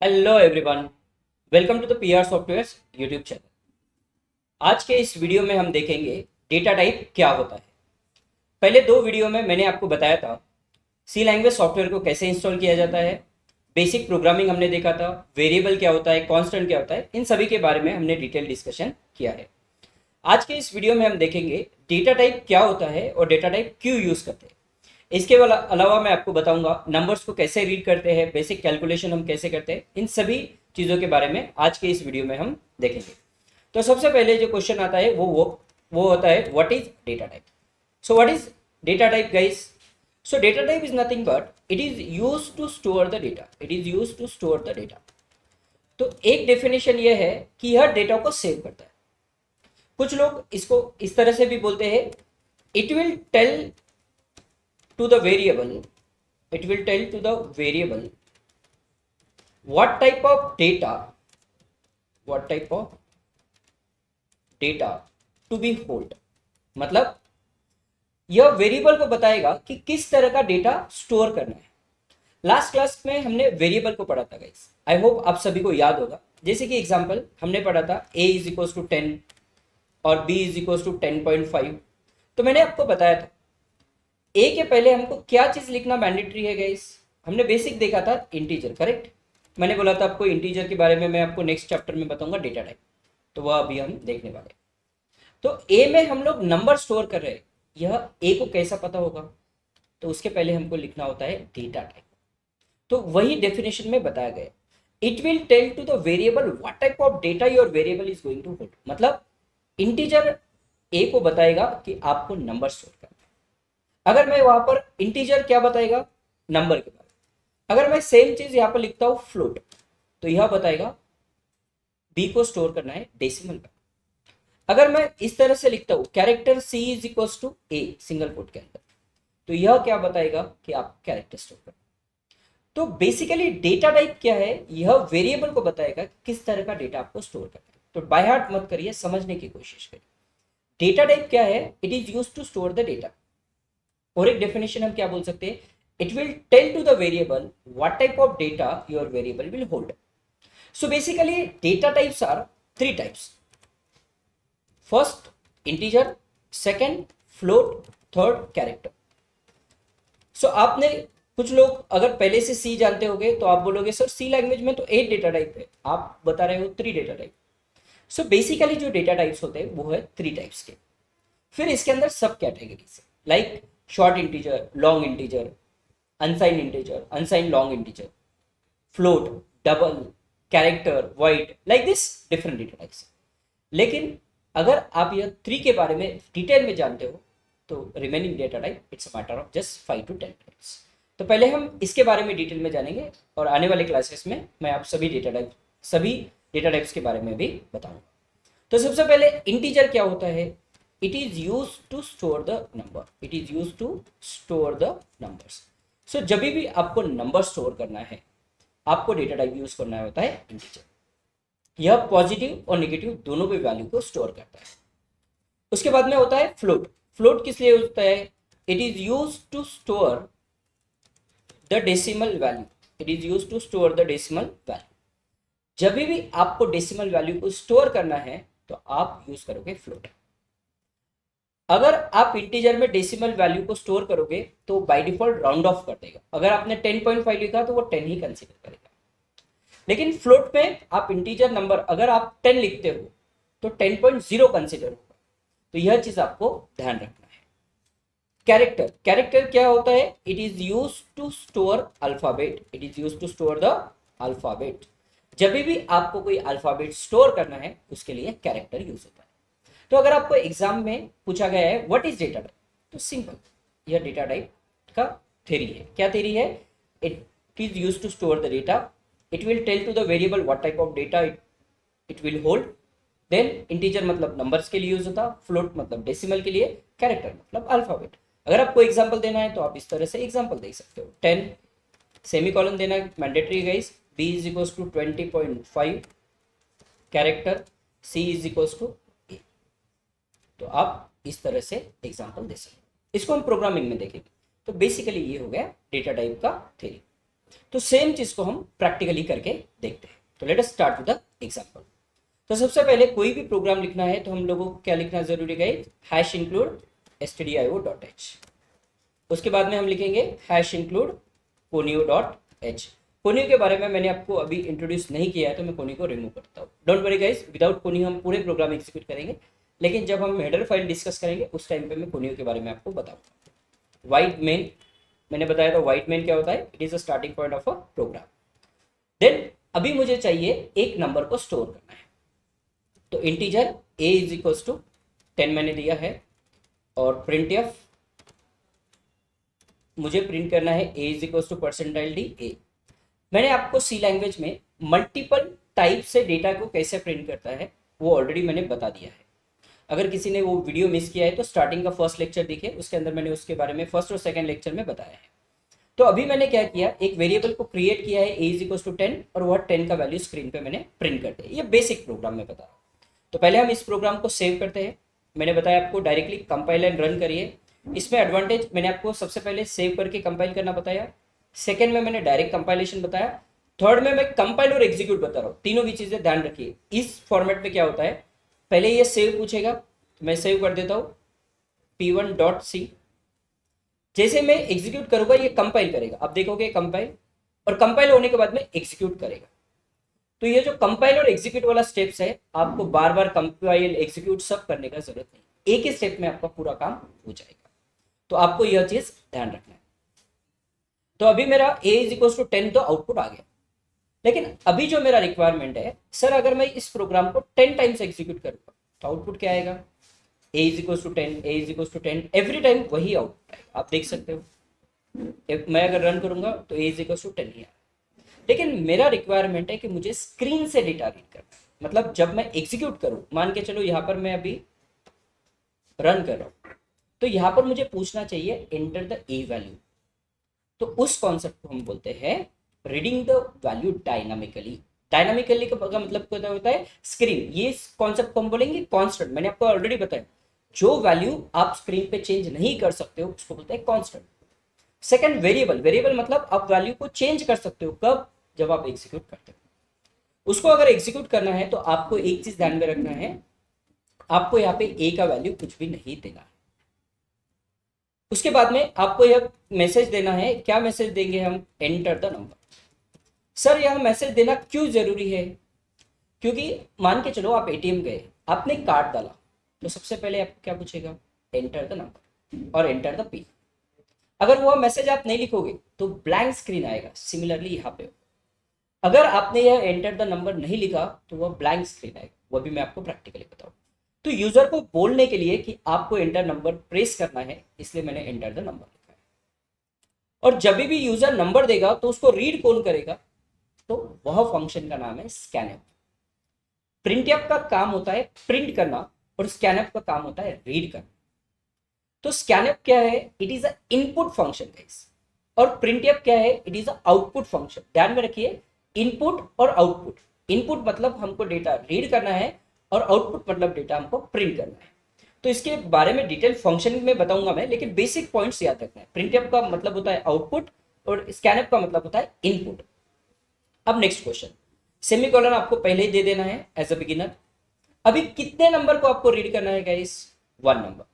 Hello everyone, welcome to the PR softwares YouTube channel. आज के इस वीडियो में हम देखेंगे डेटा टाइप क्या होता है। पहले दो वीडियो में मैंने आपको बताया था सी लैंग्वेज सॉफ्टवेयर को कैसे इंस्टॉल किया जाता है, बेसिक प्रोग्रामिंग हमने देखा था, वेरिएबल क्या होता है, कांस्टेंट क्या होता है, इन सभी के बारे में हमने डिटेल डिस्कशन किया है। आज के इस वीडियो में हम देखेंगे डेटा टाइप क्या होता है और डेटा टाइप क्यों यूज़ करते हैं। इसके अलावा मैं आपको बताऊंगा नंबर्स को कैसे रीड करते हैं, बेसिक कैलकुलेशन हम कैसे करते हैं, इन सभी चीज़ों के बारे में आज के इस वीडियो में हम देखेंगे। तो सबसे पहले जो क्वेश्चन आता है वो होता है what is data type. So what is data type guys? So data type is nothing but it is use to store the data. It is use to store the data. तो एक definition ये है कि यह data को save करता है। कुछ लोग इसको इस तरह से भी बोलते हैं, it will tell to the variable it will tell to the variable what type of data what type of data to be hold। मतलब यह वेरिएबल को बताएगा कि किस तरह का डेटा स्टोर करना है। लास्ट क्लास में हमने वेरिएबल को पढ़ा था गाइस, आई होप आप सभी को याद होगा। जैसे कि एग्जांपल हमने पढ़ा था a इज इक्वल टू 10 और b इज इक्वल टू 10.5। तो मैंने आपको बताया था ए के पहले हमको क्या चीज लिखना मैंडेटरी है गाइस। हमने बेसिक देखा था इंटीजर, करेक्ट। मैंने बोला था आपको इंटीजर के बारे में मैं आपको नेक्स्ट चैप्टर में बताऊंगा डेटा टाइप, तो वह अभी हम देखने वाले हैं। तो ए में हम लोग नंबर स्टोर कर रहे हैं, यह ए को कैसा पता होगा? तो उसके पहले हमको लिखना होता है डेटा टाइप। तो वही डेफिनेशन में बताया गया, it will tell to the variable what type of data your variable is going to hold. मतलब इंटीजर ए को बताएगा कि आपको नंबर स्टोर करना। अगर मैं वहां पर इंटीजर क्या बताएगा? नंबर के बारे में। अगर मैं सेम चीज यहां पर लिखता हूं फ्लोट, तो यह बताएगा बी को स्टोर करना है डेसिमल में। अगर मैं इस तरह से लिखता हूं character c is equal to a single quote के अंदर, तो यह क्या बताएगा कि आप कैरेक्टर स्टोर करना। तो बेसिकली डेटा टाइप क्या है? यह वेरिएबल को बताएगा किस तरह का डेटा आपको स्टोर करना है। तो बाय हार्ट मत करिए, समझने की कोशिश करिए। डेटा टाइप क्या है? It is use to store the data. और एक डेफिनेशन हम क्या बोल सकते हैं, it will tell to the variable what type of data your variable will hold. So basically data types are three types. First integer, second float, third character. So आपने कुछ लोग अगर पहले से सी जानते होंगे तो आप बोलोगे सर सी लैंग्वेज में तो 8 डेटा टाइप है, आप बता रहे हो 3 डेटा टाइप। सो बेसिकली जो डेटा टाइप्स होते हैं वो है 3 टाइप्स के। फिर इसके अंदर सब categories like short integer, long integer, अनसाइन integer, अनसाइन long integer, float, double, character, wide, like this different data types. लेकिन अगर आप यह 3 के बारे में डिटेल में जानते हो तो remaining data type it's a matter of just 5 to 10 types. तो पहले हम इसके बारे में डिटेल में जानेंगे और आने वाले क्लासेस में मैं आप सभी डेटा टाइप्स के बारे में भी बताऊंगा। तो सबसे पहले इंटीजर क्या होता है? it is used to store the number। it is used to store the numbers। so जब भी आपको नंबर स्टोर करना है आपको डेटा टाइप यूज करना होता है इंटीजर। यह पॉजिटिव और नेगेटिव दोनों भी वैल्यू को स्टोर करता है। उसके बाद में होता है फ्लोट। फ्लोट किस लिए होता है? It is use to store the decimal value. It is use to store the decimal value. जब भी आपको डेसिमल वैल्यू को स्टोर करना है तो आप यूज करोगे फ्लोट। अगर आप इंटीजर में डेसिमल वैल्यू को स्टोर करोगे तो बाय डिफॉल्ट राउंड ऑफ कर देगा। अगर आपने 10.5 लिखा तो वो 10 ही कंसीडर करेगा। लेकिन फ्लोट में आप इंटीजर नंबर अगर आप 10 लिखते हो तो 10.0 कंसीडर होगा। तो यह चीज आपको ध्यान रखना है। कैरेक्टर, कैरेक्टर क्या होता है? It is use to store alphabet. It is use to store the alphabet. जब भी आपको कोई अल्फाबेट स्टोर करना है उसके लिए कैरेक्टर यूज होता है। तो अगर आपको एग्जाम में पूछा गया है व्हाट इज डेटा टाइप, तो सिंपल यह डेटा टाइप का थ्योरी है। क्या थ्योरी है? It is use to store the data. It will tell to the variable what type of data it will hold. Then integer मतलब numbers के लिए use होता, फ्लोट मतलब डेसिमल के लिए, कैरेक्टर मतलब अल्फाबेट। अगर आपको एग्जाम्पल देना है तो आप इस तरह से एग्जाम्पल दे सकते हो। 10 सेमीकोलन देना mandatory guys. b is equal to 20.5, character c is equal to. तो आप इस तरह से एग्जांपल दे सकते हैं। इसको हम प्रोग्रामिंग में देखेंगे। तो बेसिकली ये हो गया डेटा टाइप का थ्योरी। तो सेम चीज को हम प्रैक्टिकली करके देखते हैं। तो late us start with the example. तो सबसे पहले कोई भी प्रोग्राम लिखना है तो हम लोगों को क्या लिखना जरूरी है, हैश इंक्लूड stdio.h। उसके बाद में हम लिखेंगे हैश इंक्लूड conio.h। कोनियो के बारे में मैंने आपको अभी इंट्रोड्यूस नहीं किया है तो मैं कोनियो को रिमूव करता हूँ। Don't worry guys, without conio हम पूरे प्रोग्राम एग्जीक्यूट करेंगे, लेकिन जब हम हेडर फाइल डिस्कस करेंगे उस टाइम पे मैं कोनियो के बारे में आपको बताऊंगा। वाइड मेन मैंने बताया था, वाइड मेन क्या होता है, it is a starting point of a program. Then अभी मुझे चाहिए एक नंबर को स्टोर करना है, तो integer a is equal to 10 मैंने दिया है, और printf मुझे प्रिंट करना है a is equal to %d a। मैंने आपको सी लैंग्वेज में मल्टीपल टाइप से डेटा को कैसे प्रिंट करता है वो ऑलरेडी मैंने बता दिया है। अगर किसी ने वो वीडियो मिस किया है तो स्टार्टिंग का फर्स्ट लेक्चर देखिए, उसके अंदर मैंने उसके बारे में फर्स्ट और सेकंड लेक्चर में बताया है। तो अभी मैंने क्या किया, एक वेरिएबल को क्रिएट किया है a इज इक्वल टू 10, और वह 10 का वैल्यू स्क्रीन पे मैंने प्रिंट कर दिया। ये बेसिक प्रोग्राम में बता रहा हूँ। तो पहले हम इस प्रोग्राम को सेव करते हैं। मैंने बताया आपको डायरेक्टली कंपाइल एंड रन करिए। इसमें एडवांटेज मैंने आपको सबसे पहले सेव करके कंपाइल करना बताया, सेकंड में मैंने डायरेक्ट कंपाइलेशन बताया, थर्ड में मैं कंपाइल और एग्जीक्यूट बता रहा हूँ। तीनों भी चीजें ध्यान रखिए। इस फॉर्मेट में क्या होता है, पहले ये सेव पूछेगा, तो मैं सेव कर देता हूँ p1.c। जैसे मैं एग्जीक्यूट करूंगा ये कंपाइल करेगा, आप देखोगे कंपाइल, और कंपाइल होने के बाद में एग्जीक्यूट करेगा। तो ये जो कंपाइल और एग्जीक्यूट वाला स्टेप्स है, आपको बार बार कंपाइल एग्जीक्यूट सब करने का जरूरत नहीं, एक ही स्टेप में आपका पूरा काम हो जाएगा। तो आपको यह चीज ध्यान रखना है। तो अभी मेरा a इज इक्वल टू 10 तो आउटपुट आ गया, लेकिन अभी जो मेरा रिक्वायरमेंट है, सर अगर मैं इस प्रोग्राम को 10 टाइम्स एग्जीक्यूट करूंगा तो आउटपुट क्या आएगा, a is equal to 10, a is equal to 10, every time वही आउटपुट आएगा। आप देख सकते हो, मैं अगर रन करूंगा तो a इज इक्वल टू 10 ही आएगा। लेकिन मेरा रिक्वायरमेंट है कि मुझे स्क्रीन से डेटा रीड करना है, मतलब जब मैं एग्जीक्यूट करूं, मान के चलो यहाँ पर मैं अभी रन कर रहा हूं, तो यहाँ पर मुझे पूछना चाहिए एंटर द ए वैल्यू। तो उस कॉन्सेप्ट को हम बोलते हैं reading the value dynamically. Dynamically का मतलब क्या होता है, स्क्रीन। ये कॉन्सेप्ट को हम बोलेंगे कांस्टेंट। मैंने आपको ऑलरेडी बताया, जो वैल्यू आप स्क्रीन पे चेंज नहीं कर सकते हो उसको बोलते हैं कांस्टेंट। सेकंड वेरिएबल, वेरिएबल मतलब आप वैल्यू को चेंज कर सकते हो, कब, जब आप एग्जीक्यूट करते हो। उसको अगर एग्जीक्यूट करना है तो आपको एक चीज ध्यान में रखना है, आपको यहाँ पे ए का वैल्यू कुछ भी नहीं देना है। उसके बाद में आपको यह मैसेज देना है, क्या मैसेज देंगे हम, एंटर द नंबर। सर यह मैसेज देना क्यों जरूरी है, क्योंकि मान के चलो आप एटीएम गए, आपने कार्ड डाला, तो सबसे पहले आपको क्या पूछेगा, एंटर द नंबर और एंटर द पिन। अगर वह मैसेज आप नहीं लिखोगे तो ब्लैंक स्क्रीन आएगा। सिमिलरली यहाँ पे अगर आपने यह एंटर द नंबर नहीं लिखा तो वह ब्लैंक स्क्रीन आएगा, वह भी मैं आपको प्रैक्टिकली बताऊँ। तो यूजर को बोलने के लिए कि आपको एंटर नंबर प्रेस करना है, इसलिए मैंने एंटर द नंबर लिखा है। और जब भी यूजर नंबर देगा तो उसको रीड कौन करेगा, तो वह फंक्शन का नाम है स्कैनएफ। प्रिंटएफ का काम होता है प्रिंट करना और स्कैनएफ का काम होता है रीड करना। तो स्कैनएफ क्या है, it is a input function guys, और प्रिंटएफ क्या है, it is a output function. ध्यान में रखिए, इनपुट और आउटपुट। इनपुट मतलब हमको डेटा रीड करना है, और आउटपुट मतलब डेटा हमको प्रिंट करना है। तो इसके बारे में डिटेल फंक्शन में बताऊंगा मैं, लेकिन बेसिक पॉइंट्स याद रखना है। प्रिंटएफ का मतलब होता है आउटपुट और स्कैनएफ का मतलब होता है इनपुट। अब नेक्स्ट क्वेश्चन, सेमीकोलन आपको पहले ही दे देना है एज अ बिगिनर। अभी कितने नंबर को आपको रीड करना है गाइस, 1 नंबर।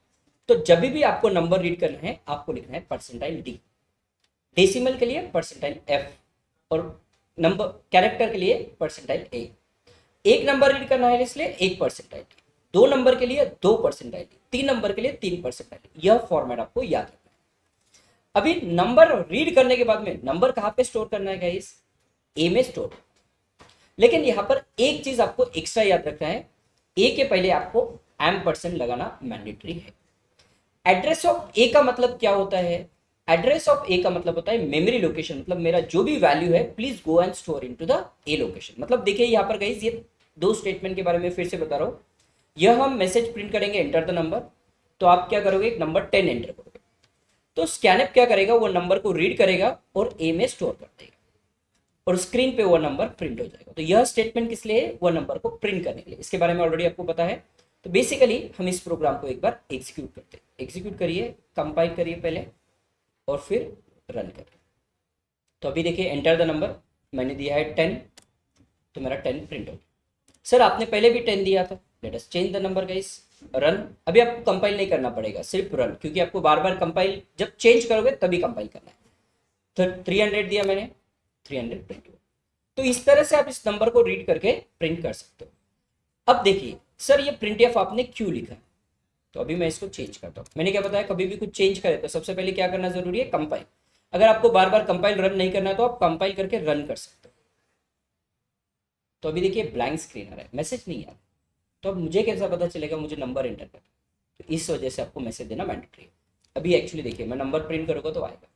तो जब भी आपको नंबर रीड करना है आपको लिखना है परसेंटाइल डी, डेसिमल के लिए परसेंटाइल एफ, और नंबर कैरेक्टर के लिए परसेंटाइल ए। एक नंबर रीड करना है इसलिए 1 परसेंटाइल, 2 नंबर के लिए 2 परसेंटाइल, 3 नंबर के लिए 3 परसेंटाइल। यह फॉर्मेट आपको याद रखना है। अभी नंबर रीड करने के बाद में नंबर कहां पे स्टोर करना है गाइस, ए में स्टोर। लेकिन यहां पर एक चीज आपको एक्स्ट्रा याद रखना है, ए के पहले आपको %, लगाना मैंडेटरी है। एड्रेस ऑफ ए का मतलब क्या होता है, एड्रेस ऑफ ए का मतलब होता है मेमोरी लोकेशन, मतलब मेरा जो भी वैल्यू है please go and store into the A location. मतलब देखिए यहाँ पर गाइस, ये 2 स्टेटमेंट के बारे में फिर से बता रहा हूँ। यह हम मैसेज प्रिंट करेंगे एंटर द नंबर, तो आप क्या करोगे, नंबर 10 एंटर करोगे, तो स्कैनएफ क्या करेगा, वो नंबर को रीड करेगा और ए में स्टोर कर देगा, और स्क्रीन पे वो नंबर प्रिंट हो जाएगा। तो यह स्टेटमेंट किस लिए है, वो नंबर को प्रिंट करने के लिए। इसके बारे में ऑलरेडी आपको पता है। तो बेसिकली हम इस प्रोग्राम को एक बार एग्जीक्यूट करते हैं। एग्जीक्यूट करिए, कंपाइल करिए पहले, और फिर रन करिए। तो अभी देखिए एंटर द नंबर, मैंने दिया है 10, तो मेरा 10 प्रिंट हो गया। सर आपने पहले भी 10 दिया था, let us change the number guys, run. अभी आपको कंपाइल नहीं करना पड़ेगा, सिर्फ रन, क्योंकि आपको बार बार कंपाइल जब चेंज करोगे तभी कंपाइल करना है। तो 300 दिया मैंने, 300 प्रिंट हुआ। तो इस तरह से आप इस नंबर को रीड करके प्रिंट कर सकते हो। अब देखिए सर ये प्रिंट एफ आपने क्यों लिखा है, तो अभी मैं इसको चेंज करता हूँ। मैंने क्या बताया, कभी भी कुछ चेंज करे तो सबसे पहले क्या करना जरूरी है, कंपाइल। अगर आपको बार बार कंपाइल रन नहीं करना है तो आप कंपाइल करके रन कर सकते हो। तो अभी देखिए ब्लैंक स्क्रीन आ रहा है, मैसेज नहीं आ रहा। तो अब मुझे कैसा पता चलेगा मुझे नंबर एंटर करना, तो इस वजह से आपको मैसेज देना मैंडेटरी है। अभी एक्चुअली देखिए मैं नंबर प्रिंट करूँगा तो आएगा।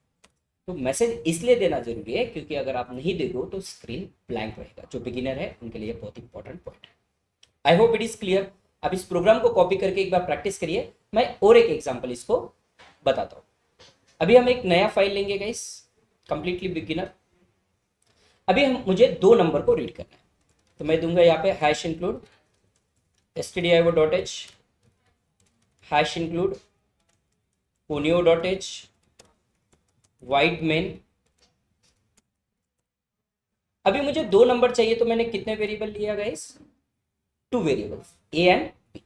तो मैसेज इसलिए देना जरूरी है क्योंकि अगर आप नहीं देखो तो स्क्रीन ब्लैंक रहेगा। जो बिगिनर है उनके लिए बहुत इंपॉर्टेंट पॉइंट है। I hope it is clear. अब इस प्रोग्राम को कॉपी करके एक बार प्रैक्टिस करिए। मैं और एक एग्जांपल इसको बताता हूँ। अभी हम एक नया फाइल लेंगे गाइस, कंप्लीटली बिगिनर। अभी हम मुझे 2 नंबर को रीड करना है, तो मैं दूंगा यहाँ पे hash include stdio.h hash include punio.h wide main. अभी मुझे 2 नंबर चाहिए, तो मैंने कितने वेरिएबल लिया guys, 2 variables a and b.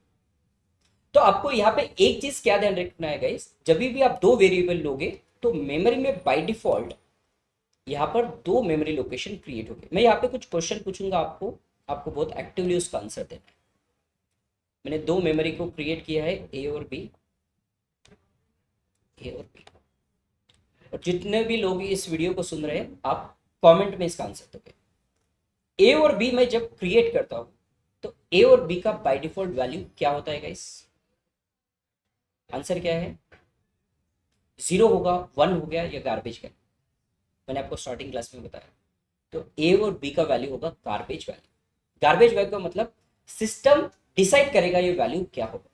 तो आपको यहाँ पे एक चीज क्या ध्यान रखना है गाइस, जब भी आप 2 वेरिएबल लोगे तो मेमोरी में बाय डिफॉल्ट यहाँ पर 2 मेमोरी लोकेशन क्रिएट होंगे। मैं यहाँ पे कुछ क्वेश्चन पूछूंगा आपको बहुत एक्टिवली उसका आंसर देना है। मैंने 2 मेमोरी को क्रिएट किया है, ए और बी, ए और बी। और जितने भी लोग इस वीडियो को सुन रहे हैं आप कमेंट में इसका आंसर दोगे। ए और बी मैं जब क्रिएट करता हूं तो ए और बी का बाय डिफॉल्ट वैल्यू क्या होता है गाइस, आंसर क्या है, 0 होगा, 1 हो गया या गार्बेज का। मैंने आपको स्टार्टिंग क्लास में बताया। तो ए और बी का वैल्यू होगा गार्बेज वैल्यू। गार्बेज वैल्यू का मतलब सिस्टम डिसाइड करेगा ये वैल्यू क्या होगा।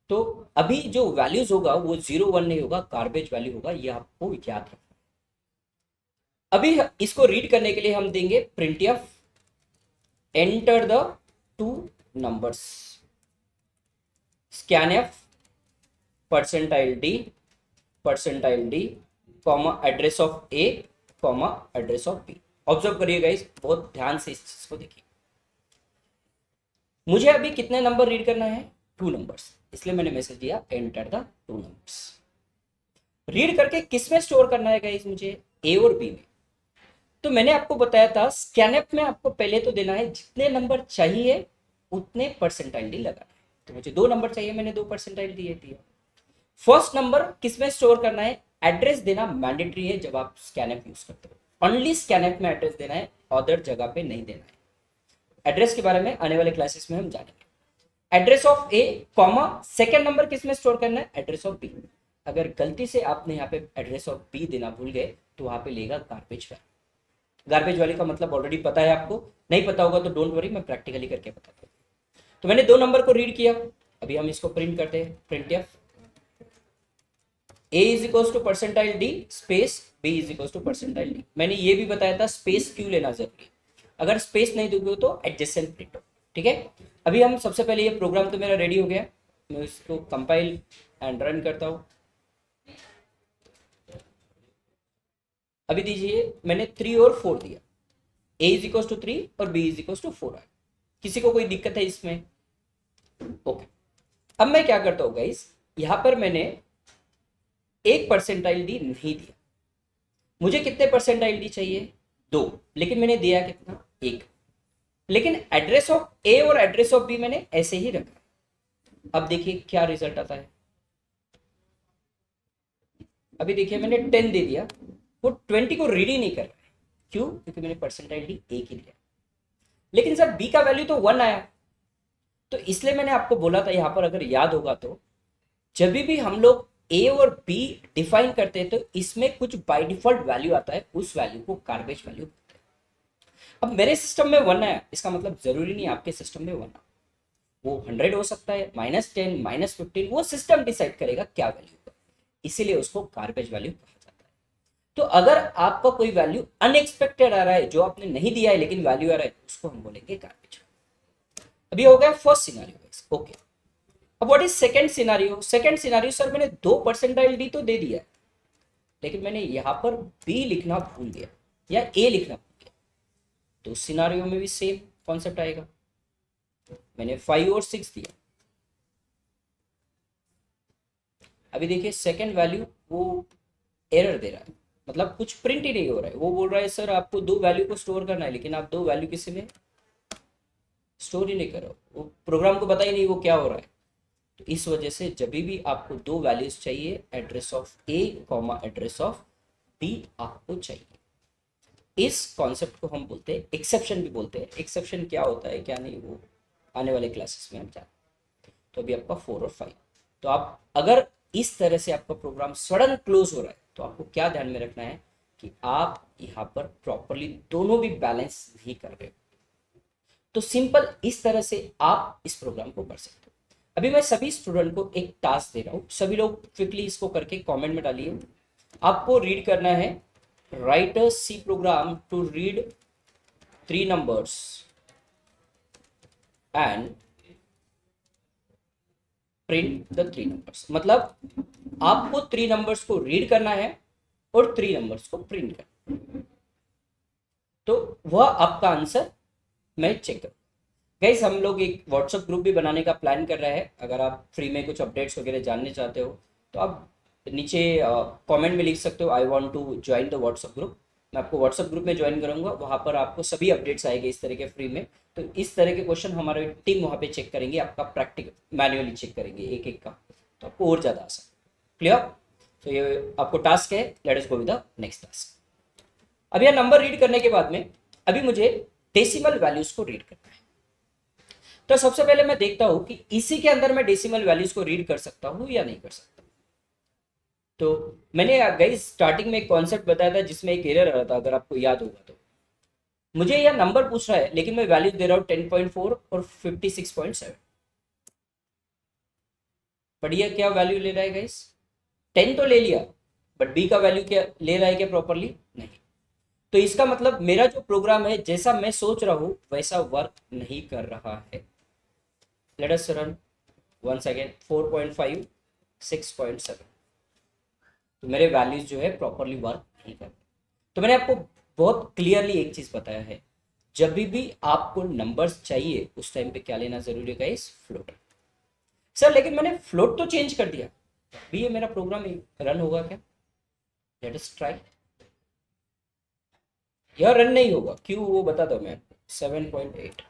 तो अभी जो वैल्यूज होगा वो 0 1 नहीं होगा, गार्बेज वैल्यू होगा, ये आपको याद रखना। अभी इसको रीड करने के लिए हम देंगे printf enter the 2 numbers, scanf %d comma address of a comma address of b. Observe करिए गाइस, बहुत ध्यान से इस चीज को देखिए। मुझे अभी कितने नंबर रीड करना है, 2 नंबर्स, इसलिए मैंने मैसेज दिया एंटर द 2 नंबर्स। रीड करके किस में स्टोर करना है गाइस, मुझे ए और बी में। तो मैंने आपको बताया था स्कैनएफ में आपको पहले तो देना है जितने नंबर चाहिए उतने परसेंटाइल डी लगाना है। तो मुझे 2 नंबर चाहिए, मैंने 2 परसेंटाइल दिए। फर्स्ट नंबर किस में स्टोर करना है, एड्रेस देना मैंडेटरी है जब आप स्कैनएफ यूज करते हो। ओनली स्कैनएफ में एड्रेस देना है, अदर जगह पे नहीं देना है। एड्रेस के बारे में आने वाले क्लासेस में हम जानेंगे। Address of a comma second number किस में स्टोर करना है, एड्रेस ऑफ बी। अगर गलती से आपने यहाँ पे एड्रेस ऑफ बी देना भूल गए तो वहां पे लेगा गार्बेज वैल्यू। गार्बेज वाले का मतलब ऑलरेडी पता है आपको, नहीं पता होगा तो डोंट वरी, मैं प्रैक्टिकली करके बताता हूँ। तो मैंने 2 नंबर को रीड किया। अभी हम इसको प्रिंट करते हैं, printf a is equal to percentile D space b is equal to percentile D. मैंने ये भी बताया था स्पेस क्यों लेना जरूरी है, अगर स्पेस नहीं दोगे तो एडजेसेंट प्रिंट हो। ठीक है, अभी हम सबसे पहले ये प्रोग्राम तो मेरा रेडी हो गया, मैं इसको कंपाइल एंड रन करता हूँ। अभी दीजिए मैंने 3 और 4 दिया, a इज इक्वल टू 3 और b इज इक्वल टू 4 आया। किसी को कोई दिक्कत है इसमें, ओके। अब मैं क्या करता हूँ गाइस, यहां पर मैंने 1 परसेंटाइल डी नहीं दिया। मुझे कितने परसेंटाइल डी चाहिए, 2, लेकिन मैंने दिया कितना, 1। लेकिन एड्रेस ऑफ ए और एड्रेस ऑफ बी मैंने ऐसे ही रखा। अब देखिए क्या रिजल्ट आता है। अभी देखिए मैंने 10 दे दिया, वो 20 को रीड ही नहीं कर रहा है। क्यों, क्योंकि मैंने परसेंटाइल डी 1 ही लिया। लेकिन सर बी का वैल्यू तो 1 आया, तो इसलिए मैंने आपको बोला था यहां पर, अगर याद होगा तो जब भी हम लोग ए और बी डिफाइन करते हैं तो इसमें कुछ बाय डिफॉल्ट वैल्यू आता है, उस वैल्यू को गार्बेज वैल्यू बोलते हैं। अब मेरे सिस्टम में 1 आया, इसका मतलब जरूरी नहीं आपके सिस्टम में 1 आया, वो 100 हो सकता है, -10 -15, वो सिस्टम डिसाइड करेगा क्या वैल्यू है, इसीलिए उसको गार्बेज वैल्यू कहा जाता है। तो अगर आपका कोई वैल्यू अनएक्सपेक्टेड आ रहा है, जो आपने नहीं दिया है लेकिन वैल्यू आ रहा है, उसको हम बोलेंगे गार्बेज। अभी हो गया फर्स्ट सिनेरियो, ओके। अब what is second scenario. Second scenario, sir मैंने 2 परसेंटाइल डी तो दे दिया, लेकिन मैंने यहाँ पर बी लिखना भूल गया या ए लिखना भूल गया, तो उस सिनारियो में भी सेम कॉन्सेप्ट आएगा। मैंने 5 और 6 दिया। अभी देखिए सेकंड वैल्यू वो एरर दे रहा है, मतलब कुछ प्रिंट ही नहीं हो रहा है। वो बोल रहा है सर आपको 2 वैल्यू को स्टोर करना है, लेकिन आप 2 वैल्यू किसी में स्टोर ही नहीं कर रहे हो, वो प्रोग्राम को पता ही नहीं वो क्या हो रहा है। तो इस वजह से जब भी आपको 2 वैल्यूज चाहिए, address of a comma address of b आपको चाहिए। इस कॉन्सेप्ट को हम बोलते हैं एक्सेप्शन भी बोलते हैं। एक्सेप्शन क्या होता है क्या नहीं, वो आने वाले क्लासेस में हम जानते हैं। तो अभी आपका 4 और 5। तो आप अगर इस तरह से आपका प्रोग्राम सडन क्लोज हो रहा है, तो आपको क्या ध्यान में रखना है कि आप यहाँ पर प्रॉपरली दोनों भी बैलेंस नहीं कर रहे हो। तो सिंपल इस तरह से आप इस प्रोग्राम को कर सकते हो। अभी मैं सभी स्टूडेंट को एक टास्क दे रहा हूँ, सभी लोग क्विकली इसको करके कमेंट में डालिए। आपको रीड करना है, write a C program to read 3 numbers and print the 3 numbers। मतलब आपको 3 numbers को रीड करना है और 3 numbers को प्रिंट करना है। तो वह आपका आंसर मैं चेक करूँ। गाइस हम लोग एक व्हाट्सएप ग्रुप भी बनाने का प्लान कर रहे हैं। अगर आप फ्री में कुछ अपडेट्स वगैरह जानने चाहते हो तो आप नीचे कमेंट में लिख सकते हो I want to join the WhatsApp group. मैं आपको व्हाट्सएप ग्रुप में ज्वाइन करूंगा, वहाँ पर आपको सभी अपडेट्स आएंगे इस तरह के फ्री में। तो इस तरह के क्वेश्चन हमारे टीम वहाँ पे चेक करेंगे, आपका प्रैक्टिकल मैन्युअली चेक करेंगे एक एक का, तो आपको और ज़्यादा आसान। क्लियर? तो ये आपको टास्क है, let us go with the next task. अब यह नंबर रीड करने के बाद में अभी मुझे डेसिमल वैल्यूज को रीड करना है। तो सबसे पहले मैं देखता हूं कि इसी के अंदर मैं डेसिमल वैल्यूज को रीड कर सकता हूं या नहीं कर सकता। तो मैंने गाइस स्टार्टिंग में एक कॉन्सेप्ट बताया था जिसमें एक एरर आ रहा था, अगर आपको याद होगा तो। मुझे यह नंबर पूछ रहा है लेकिन मैं वैल्यू दे रहा हूं 10.4 और 56.7। बट ये क्या वैल्यू ले रहा है गाइस? 10 तो ले लिया, बट बी का वैल्यू क्या ले रहा है क्या प्रॉपरली? नहीं। तो इसका मतलब मेरा जो प्रोग्राम है जैसा मैं सोच रहा हूं वैसा वर्क नहीं कर रहा है। Let us run once again 4.5 6.7। तो मेरे वैल्यूज जो है प्रॉपरली वर्क नहीं कर रहे। तो मैंने आपको बहुत क्लियरली एक चीज बताया है, जब भी आपको नंबर्स चाहिए उस टाइम पे क्या लेना जरूरी है गाइस? फ्लोट। सर लेकिन मैंने फ्लोट तो चेंज कर दिया, भी ये मेरा प्रोग्राम रन होगा क्या? Let us try. यह रन नहीं होगा, क्यों वो बता दो मैं। 7.8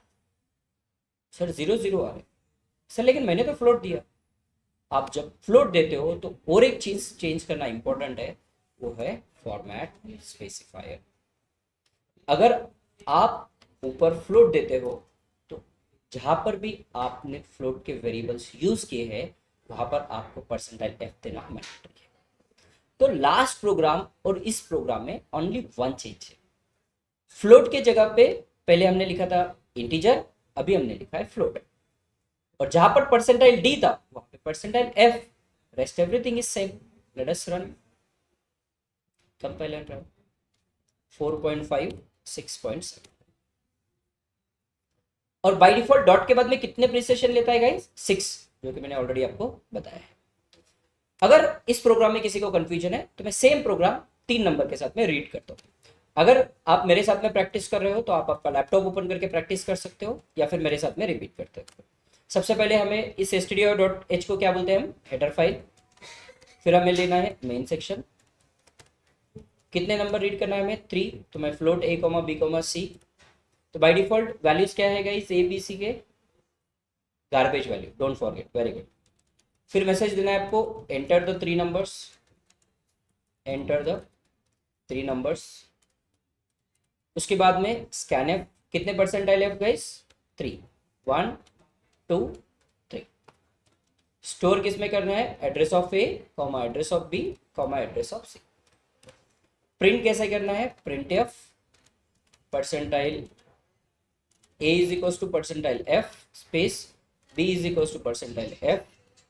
सर 0 0 आ रहे सर, लेकिन मैंने तो फ्लोट दिया। आप जब फ्लोट देते हो तो और एक चीज चेंज करना इंपॉर्टेंट है, वो है फॉर्मेट स्पेसिफायर। अगर आप ऊपर फ्लोट देते हो तो जहां पर भी आपने फ्लोट के वेरिएबल्स यूज किए हैं वहां पर आपको परसेंटाइल एफ देना मैंडेटरी है। तो लास्ट प्रोग्राम और इस प्रोग्राम में ओनली वन चेंज है। फ्लोट के जगह पे पहले हमने लिखा था इंटीजर, अभी हमने लिखा है फ्लोट। और जहां पर परसेंटाइल डी था वहां पे percentile F, rest everything is same. Late us run, compile and run. 4.5 6.7। और बाय डिफॉल्ट डॉट के बाद में कितने प्रिसिशन लेता है गाइस? 6, जो कि मैंने ऑलरेडी आपको बताया है। अगर इस प्रोग्राम में किसी को कंफ्यूजन है तो मैं सेम प्रोग्राम 3 नंबर के साथ में रीड करता हूँ। अगर आप मेरे साथ में प्रैक्टिस कर रहे हो तो आप आपका लैपटॉप ओपन करके प्रैक्टिस कर सकते हो या फिर मेरे साथ में रिपीट करते हो। सबसे पहले हमें इस stdio.h को क्या बोलते हैं हम? Header file. फिर हमें लेना है मेन सेक्शन। कितने नंबर रीड करना है हमें? 3। तो मैं फ्लोट a b c। तो बाय डिफॉल्ट वैल्यूज क्या है गाइस? ए बी सी के garbage value, don't forget, very good. फिर मैसेज देना है आपको enter the 3 numbers, enter the 3 numbers. उसके बाद में स्कैन एफ, कितने परसेंटाइल एफ गाइस? 3, 1 2 3। स्टोर किस में करना है? Address of a comma address of b comma address of c. Print कैसे करना है? Print f percentile a is equals to percentile f space b is equals to percentile f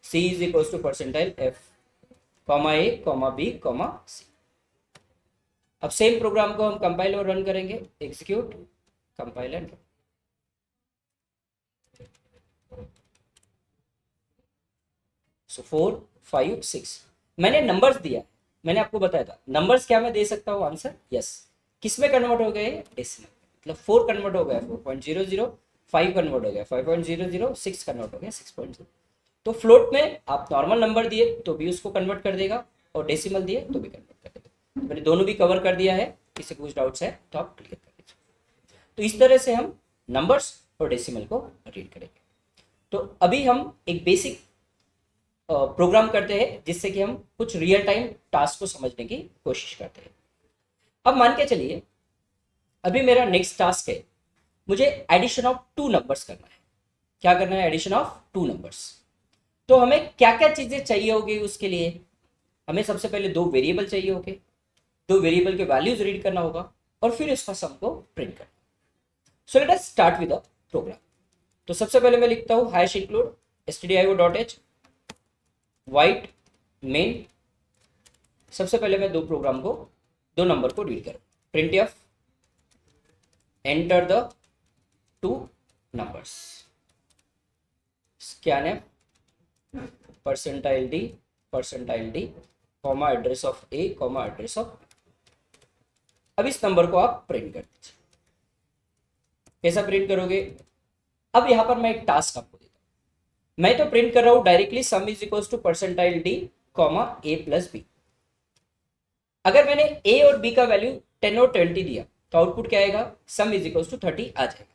c is equals to percentile f comma a comma b comma c। अब same programme को हम compile और run करेंगे। Execute, compile and run. सो 4 5 6 मैंने numbers दिया, मैंने आपको बताया था नंबर्स क्या मैं दे सकता हूँ आंसर, यस। किस में कन्वर्ट हो गए, डेसिमल, मतलब 4 कन्वर्ट हो गया 4.00, 5 कन्वर्ट हो गया 5.00, 6 कन्वर्ट हो गया 6.0। तो फ्लोट में आप नॉर्मल नंबर दिए तो भी उसको कन्वर्ट कर देगा, और डेसिमल दिए तो भी कन्वर्ट कर देगा। मैंने दोनों भी कवर कर दिया है, किसी को कुछ डाउट्स है तो आप क्लियर कर दीजिए। तो इस तरह से हम नंबर्स और डेसिमल को रीड करेंगे। तो अभी हम एक बेसिक प्रोग्राम करते हैं जिससे कि हम कुछ रियल टाइम टास्क को समझने की कोशिश करते हैं। अब मान के चलिए अभी मेरा नेक्स्ट टास्क है, मुझे एडिशन ऑफ 2 नंबर्स करना है। क्या करना है, एडिशन ऑफ 2 नंबर्स। तो हमें क्या क्या चीजें चाहिए होगी उसके लिए, हमें सबसे पहले 2 वेरिएबल चाहिए होंगे, 2 वेरिएबल के वैल्यूज रीड करना होगा और फिर इसका सम को प्रिंट करना। So let us start with the program. तो सबसे पहले मैं लिखता हूं hash include stdio.h white main. सबसे पहले मैं 2 नंबर को रीड करूं, printf enter the 2 numbers, scanf %d comma address of a comma address of. अब इस नंबर को आप प्रिंट कर दीजिए। कैसा प्रिंट करोगे, अब यहां पर मैं एक टास्क आपको देता हूं। मैं तो प्रिंट कर रहा हूं directly sum is equal to %d comma a plus b. अगर मैंने a और b का वैल्यू 10 और 20 दिया तो आउटपुट क्या आएगा, सम इज इक्वल टू 30 आ जाएगा।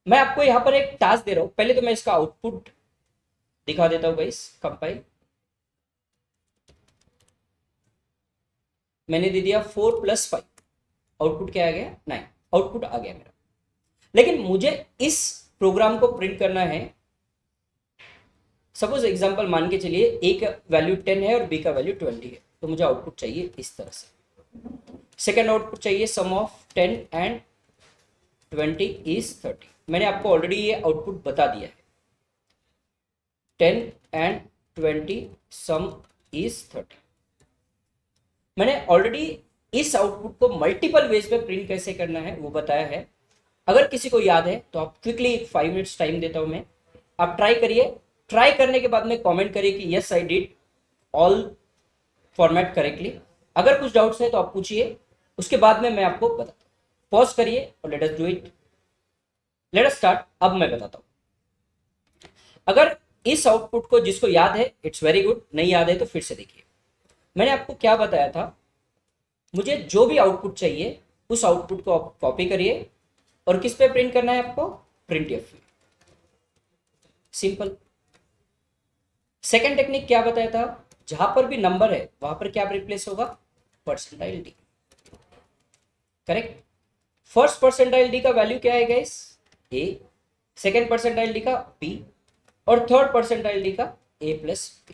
मैं आपको यहां पर एक टास्क दे रहा हूं, पहले तो मैं इसका आउटपुट दिखा देता हूं गाइस। कंपाइल, मैंने दे दिया 4 + 5, आउटपुट क्या आ गया 9, आउटपुट आ गया मेरा। लेकिन मुझे इस प्रोग्राम को प्रिंट करना है, सपोज एग्जांपल मान के चलिए ए का वैल्यू 10 है और बी का वैल्यू 20 है, तो मुझे आउटपुट चाहिए इस तरह से। सेकेंड आउटपुट चाहिए सम ऑफ 10 एंड 20 इज 30। मैंने आपको ऑलरेडी ये आउटपुट बता दिया है, 10 एंड 20 सम इज 30। मैंने ऑलरेडी इस आउटपुट को मल्टीपल वेज में प्रिंट कैसे करना है वो बताया है। अगर किसी को याद है तो आप क्विकली 5 मिनट्स टाइम देता हूं मैं, आप ट्राई करिए। ट्राई करने के बाद में कमेंट करिए कि yes I did all format correctly. अगर कुछ डाउट्स है तो आप पूछिए, उसके बाद में मैं आपको बताता हूँ। पॉज करिए और let us do it, late us start. अब मैं बताता हूँ। अगर इस आउटपुट को जिसको याद है इट्स वेरी गुड, नहीं याद है तो फिर से देखिए। मैंने आपको क्या बताया था, मुझे जो भी आउटपुट चाहिए उस आउटपुट को आप कॉपी करिए और किस पे प्रिंट करना है आपको, printf में। सिंपल। सेकेंड टेक्निक क्या बताया था, जहां पर भी नंबर है वहां पर क्या रिप्लेस होगा, %d। करेक्ट। फर्स्ट %d का वैल्यू क्या है गाइस, a, सेकेंड %d का b और थर्ड %d का a प्लस b।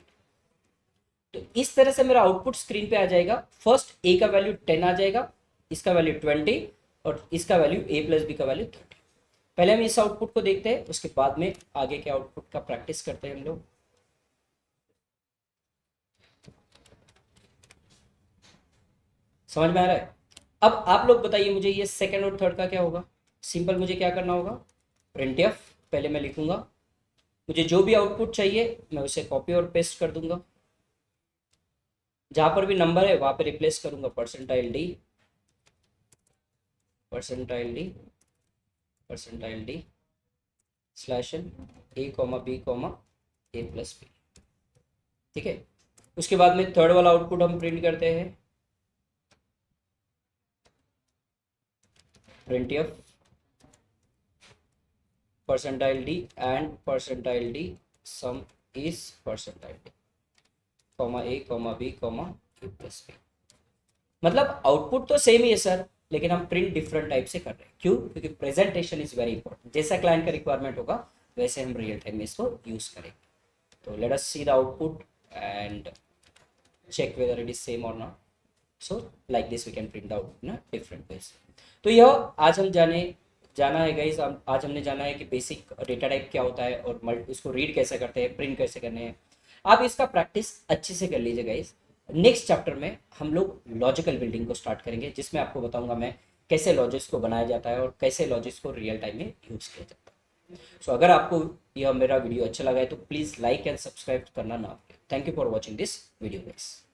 तो इस तरह से मेरा आउटपुट स्क्रीन पे आ जाएगा। फर्स्ट a का वैल्यू 10 आ जाएगा, इसका वैल्यू 20 और इसका वैल्यू a प्लस बी का वैल्यू 30। पहले हम इस आउटपुट को देखते हैं, उसके बाद में आगे के आउटपुट का प्रैक्टिस करते हैं हम लोग। समझ में आ रहा है। अब आप लोग बताइए मुझे ये सेकंड और थर्ड का क्या होगा। सिंपल, मुझे क्या करना होगा, printf पहले मैं लिखूंगा, मुझे जो भी आउटपुट चाहिए मैं उसे कॉपी और पेस्ट कर दूंगा। जहां पर भी नंबर है वहां पे रिप्लेस करूंगा %d slash n a comma b comma a plus b. ठीक है। उसके बाद में थर्ड वाला आउटपुट हम प्रिंट करते हैं, printf %d and %d sum is %d comma a comma b comma a plus b. मतलब आउटपुट तो सेम ही है सर, लेकिन हम प्रिंट डिफरेंट टाइप से कर रहे हैं। क्यों, क्योंकि प्रेजेंटेशन इज वेरी इंपॉर्टेंट। जैसा क्लाइंट का रिक्वायरमेंट होगा वैसे हम रियल टाइम में इसको यूज करेंगे। तो let us see the output and check whether it is same or not. So like this we can print out in a different ways. तो यह आज हम जाना है गाइस। आज हमने जाना है कि बेसिक डेटा टाइप क्या होता है और उसको रीड कैसे करते हैं, प्रिंट कैसे करने हैं। आप इसका प्रैक्टिस अच्छे से कर लीजिए गाइस। नेक्स्ट चैप्टर में हम लोग लॉजिकल बिल्डिंग को स्टार्ट करेंगे, जिसमें आपको बताऊंगा मैं कैसे लॉजिक्स को बनाया जाता है और कैसे लॉजिक्स को रियल टाइम में यूज किया जाता है। सो अगर आपको यह मेरा वीडियो अच्छा लगा है तो प्लीज़ लाइक एंड सब्सक्राइब करना ना भूलें। Thank you for watching this video guys.